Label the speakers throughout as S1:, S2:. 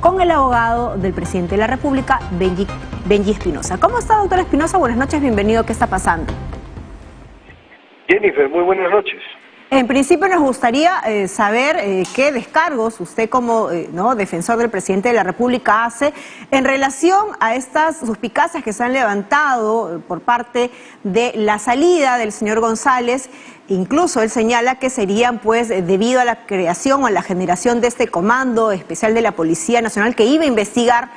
S1: con el abogado del presidente de la República, Benji Espinosa. ¿Cómo está, doctor Espinosa? Buenas noches, bienvenido. ¿Qué está pasando?
S2: Jennifer, muy buenas noches.
S1: En principio nos gustaría saber qué descargos usted como defensor del presidente de la República hace en relación a estas suspicacias que se han levantado por parte de la salida del señor González. Incluso él señala que serían pues debido a la creación o a la generación de este comando especial de la Policía Nacional que iba a investigar,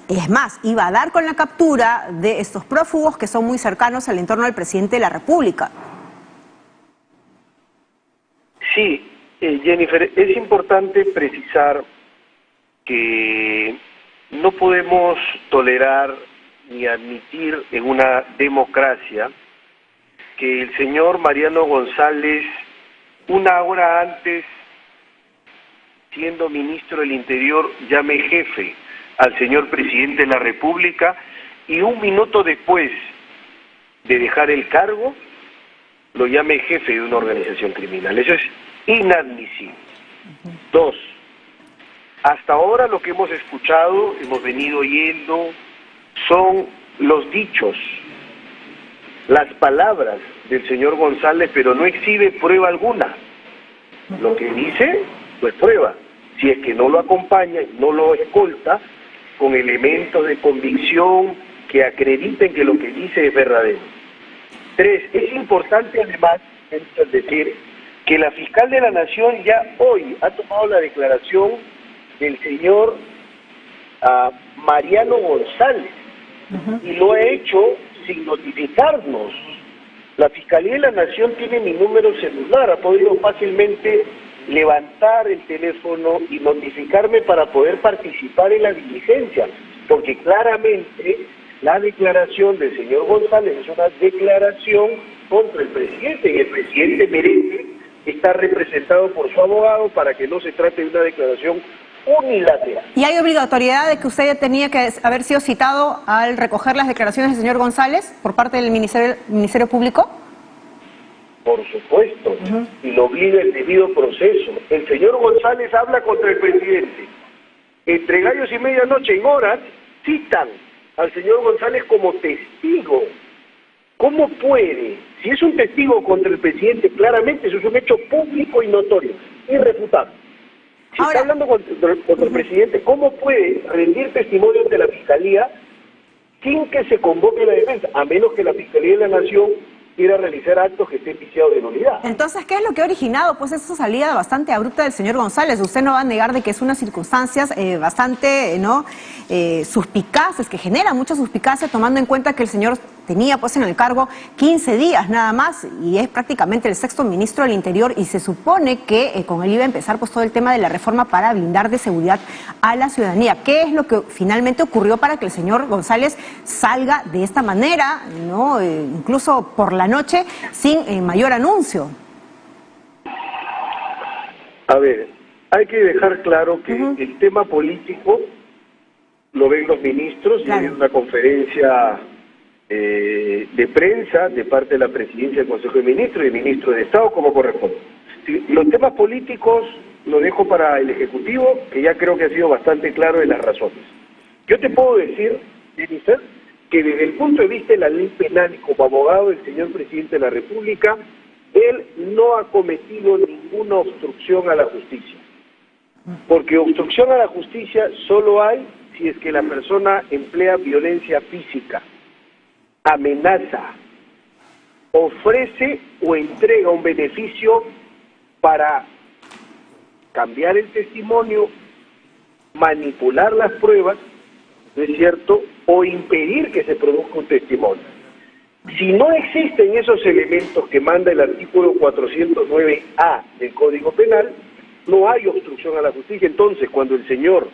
S1: es más, iba a dar con la captura de estos prófugos que son muy cercanos al entorno del presidente de la República.
S2: Sí, Jennifer, es importante precisar que no podemos tolerar ni admitir en una democracia que el señor Mariano González, una hora antes, siendo ministro del Interior, llame jefe al señor presidente de la República y un minuto después de dejar el cargo, lo llame jefe de una organización criminal. Eso es inadmisible. Dos, hasta ahora lo que hemos escuchado, hemos venido oyendo, son los dichos, las palabras del señor González, pero no exhibe prueba alguna. Lo que dice, pues prueba. Si es que no lo acompaña, no lo escolta, con elementos de convicción que acrediten que lo que dice es verdadero. Tres, es importante además decir que la fiscal de la Nación ya hoy ha tomado la declaración del señor Mariano González y lo ha hecho sin notificarnos. La Fiscalía de la Nación tiene mi número celular, ha podido fácilmente levantar el teléfono y notificarme para poder participar en la diligencia, porque claramente la declaración del señor González es una declaración contra el presidente y el presidente merece estar representado por su abogado para que no se trate de una declaración unilateral.
S1: ¿Y hay obligatoriedad de que usted tenía que haber sido citado al recoger las declaraciones del señor González por parte del Ministerio Público?
S2: Por supuesto, y lo obliga el debido proceso. El señor González habla contra el presidente. Entre gallos y medianoche, en horas, citan al señor González como testigo. ¿Cómo puede? Si es un testigo contra el presidente, claramente eso es un hecho público y notorio, irrefutable. Si está hablando contra el presidente, ¿cómo puede rendir testimonio ante la Fiscalía sin que se convoque la defensa? A menos que la Fiscalía de la Nación quiera realizar actos que estén viciados de nulidad.
S1: Entonces, ¿qué es lo que ha originado pues esa salida bastante abrupta del señor González? Usted no va a negar de que es unas circunstancias bastante suspicaces, que generan mucha suspicacia, tomando en cuenta que el señor tenía pues en el cargo 15 días nada más y es prácticamente el sexto ministro del Interior y se supone que con él iba a empezar pues todo el tema de la reforma para blindar de seguridad a la ciudadanía. ¿Qué es lo que finalmente ocurrió para que el señor González salga de esta manera, incluso por la noche, sin mayor anuncio?
S2: A ver, hay que dejar claro que el tema político lo ven los ministros, y hay una conferencia de prensa de parte de la presidencia del Consejo de Ministros y del ministro de Estado, como corresponde. Los temas políticos lo dejo para el Ejecutivo, que ya creo que ha sido bastante claro de las razones. Yo te puedo decir, Jennifer, que desde el punto de vista de la ley penal y como abogado del señor presidente de la República, él no ha cometido ninguna obstrucción a la justicia. Porque obstrucción a la justicia solo hay si es que la persona emplea violencia física, amenaza, ofrece o entrega un beneficio para cambiar el testimonio, manipular las pruebas, ¿no es cierto?, o impedir que se produzca un testimonio. Si no existen esos elementos que manda el artículo 409A del Código Penal, no hay obstrucción a la justicia. Entonces, cuando el señor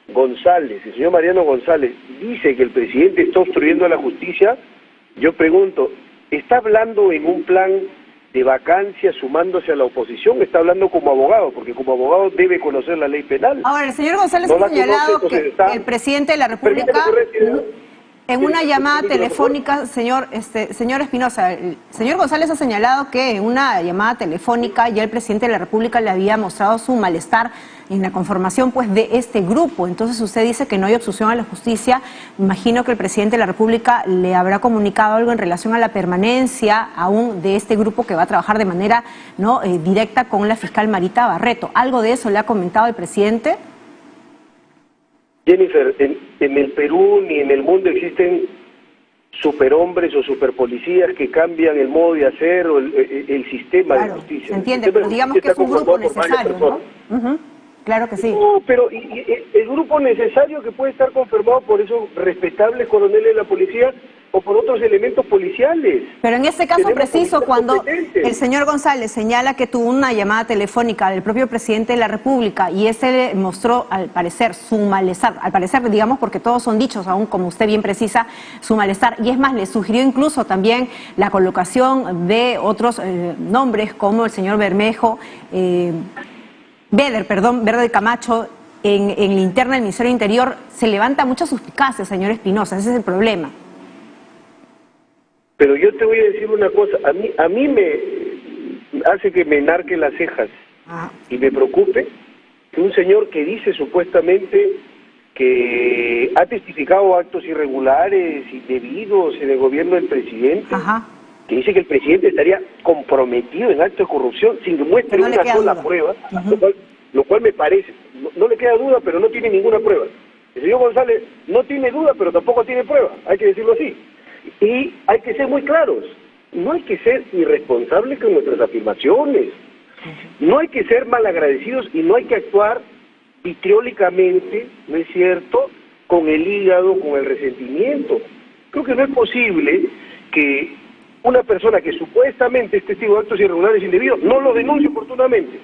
S2: González, el señor Mariano González, dice que el presidente está obstruyendo a la justicia, yo pregunto, ¿está hablando en un plan de vacancia sumándose a la oposición? ¿Está hablando como abogado? Porque como abogado debe conocer la ley penal.
S1: Ahora, el señor González ha señalado que el presidente de la República... En una llamada telefónica, señor Espinosa, el señor González ha señalado que en una llamada telefónica ya el presidente de la República le había mostrado su malestar en la conformación pues de este grupo. Entonces usted dice que no hay obstrucción a la justicia. Imagino que el presidente de la República le habrá comunicado algo en relación a la permanencia aún de este grupo que va a trabajar de manera directa con la fiscal Marita Barreto. ¿Algo de eso le ha comentado el presidente?
S2: Jennifer, en el Perú ni en el mundo existen superhombres o superpolicías que cambian el modo de hacer o el sistema de justicia.
S1: Se entiende, pero digamos que es un grupo necesario, ¿no? Claro que sí.
S2: No, pero el grupo necesario que puede estar conformado por esos respetables coroneles de la policía o por otros elementos policiales.
S1: Pero en este caso preciso, cuando el señor González señala que tuvo una llamada telefónica del propio presidente de la República y ese le mostró, al parecer, su malestar, al parecer, digamos, porque todos son dichos, aún como usted bien precisa, su malestar, y es más, le sugirió incluso también la colocación de otros nombres como el señor Verde Camacho, en linterna del Ministerio del Interior. Se levanta mucha suspicacia, señor Espinosa, ese es el problema.
S2: Pero yo te voy a decir una cosa, a mí me hace que me enarque las cejas y me preocupe que un señor que dice supuestamente que ha testificado actos irregulares, indebidos en el gobierno del presidente, que dice que el presidente estaría comprometido en actos de corrupción sin que muestre una sola prueba, lo cual me parece, no le queda duda, pero no tiene ninguna prueba. El señor González no tiene duda, pero tampoco tiene prueba, hay que decirlo así. Y hay que ser muy claros, no hay que ser irresponsables con nuestras afirmaciones, no hay que ser malagradecidos y no hay que actuar vitriólicamente, ¿no es cierto?, con el hígado, con el resentimiento. Creo que no es posible que una persona que supuestamente es testigo de actos irregulares indebidos no lo denuncie oportunamente.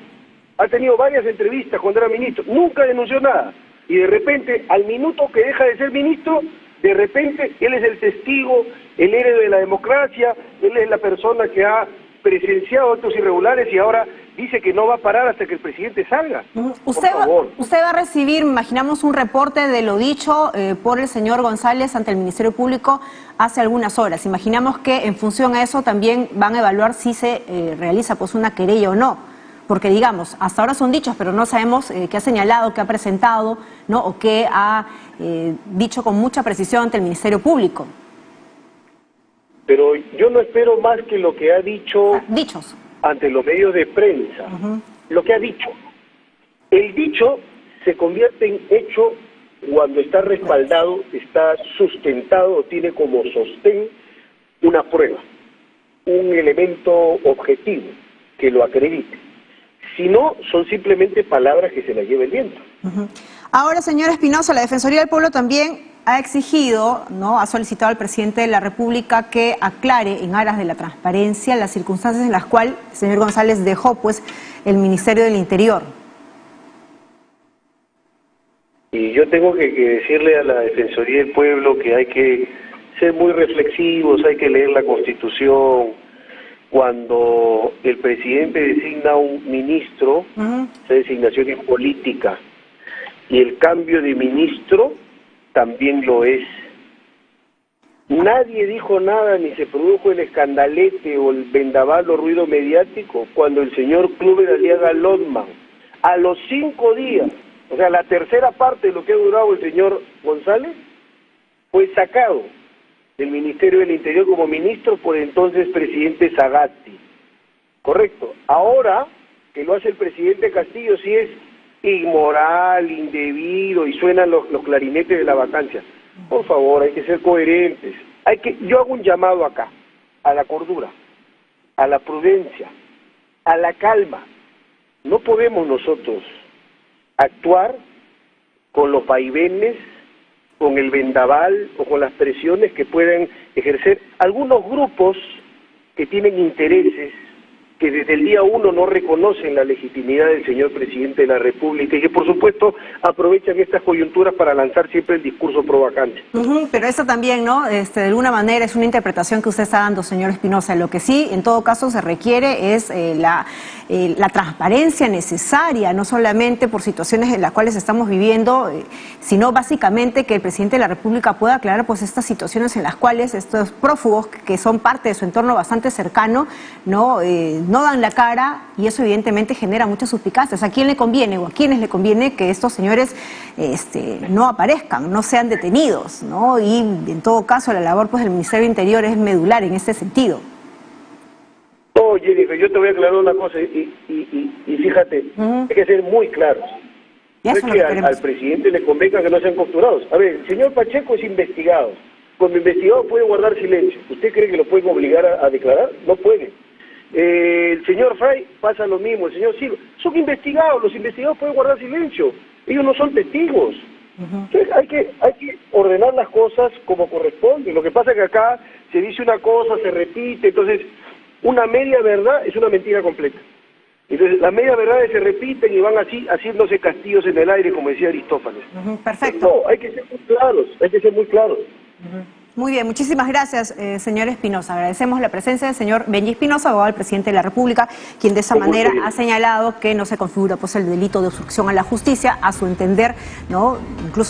S2: Ha tenido varias entrevistas cuando era ministro, nunca denunció nada, y de repente, al minuto que deja de ser ministro, de repente él es el testigo, el héroe de la democracia, él es la persona que ha presenciado actos irregulares y ahora dice que no va a parar hasta que el presidente salga.
S1: Usted va a recibir, imaginamos, un reporte de lo dicho por el señor González ante el Ministerio Público hace algunas horas. Imaginamos que en función a eso también van a evaluar si se realiza pues una querella o no. Porque, digamos, hasta ahora son dichos, pero no sabemos qué ha señalado, qué ha presentado, ¿no?, o qué ha dicho con mucha precisión ante el Ministerio Público.
S2: Pero yo no espero más que lo que ha dicho
S1: dichos
S2: ante los medios de prensa. Lo que ha dicho. El dicho se convierte en hecho cuando está respaldado, está sustentado, tiene como sostén una prueba, un elemento objetivo que lo acredite. Si no, son simplemente palabras que se las lleva el viento.
S1: Ahora, señor Espinosa, la Defensoría del Pueblo también ha exigido, ha solicitado al presidente de la República que aclare en aras de la transparencia las circunstancias en las cuales el señor González dejó pues el Ministerio del Interior.
S2: Y yo tengo que decirle a la Defensoría del Pueblo que hay que ser muy reflexivos, hay que leer la Constitución. Cuando el presidente designa a un ministro, esa designación es política, y el cambio de ministro también lo es. Nadie dijo nada, ni se produjo el escandalete o el vendaval o ruido mediático cuando el señor Clover Aliaga Lotman, a los 5 días, o sea, la tercera parte de lo que ha durado el señor González, fue sacado del Ministerio del Interior como ministro por el entonces presidente Sagasti. Correcto. Ahora que lo hace el presidente Castillo, sí es inmoral, indebido, y suenan los clarinetes de la vacancia. Por favor, hay que ser coherentes. Yo hago un llamado acá, a la cordura, a la prudencia, a la calma. No podemos nosotros actuar con los vaivenes, con el vendaval o con las presiones que pueden ejercer algunos grupos que tienen intereses que desde el día 1 no reconocen la legitimidad del señor presidente de la República y que por supuesto aprovechan estas coyunturas para lanzar siempre el discurso provocante.
S1: Pero eso también, ¿no? De alguna manera es una interpretación que usted está dando, señor Espinosa. Lo que sí, en todo caso, se requiere es la transparencia necesaria, no solamente por situaciones en las cuales estamos viviendo, sino básicamente que el presidente de la República pueda aclarar pues estas situaciones en las cuales estos prófugos, que son parte de su entorno bastante cercano, no dan la cara, y eso evidentemente genera muchas suspicacias. ¿A quién le conviene o a quiénes le conviene que estos señores no aparezcan, no sean detenidos, ¿no? Y en todo caso la labor pues del Ministerio del Interior es medular en este sentido.
S2: No, Jennifer, yo te voy a aclarar una cosa y fíjate, hay que ser muy claros. No es que al presidente le convenga que no sean capturados. A ver, el señor Pacheco es investigado. Como investigado puede guardar silencio. ¿Usted cree que lo pueden obligar a declarar? No puede. El señor Fray pasa lo mismo, el señor Silva. Son investigados, los investigados pueden guardar silencio. Ellos no son testigos. Entonces hay que ordenar las cosas como corresponde. Lo que pasa es que acá se dice una cosa, se repite, entonces una media verdad es una mentira completa. Entonces las medias verdades se repiten y van así haciéndose castillos en el aire, como decía Aristófanes.
S1: Perfecto.
S2: No, hay que ser muy claros, hay que ser muy claros.
S1: Muy bien, muchísimas gracias, señor Espinosa. Agradecemos la presencia del señor Benji Espinosa, abogado del presidente de la República, quien de esa manera ha señalado que no se configura pues el delito de obstrucción a la justicia, a su entender, ¿no? Incluso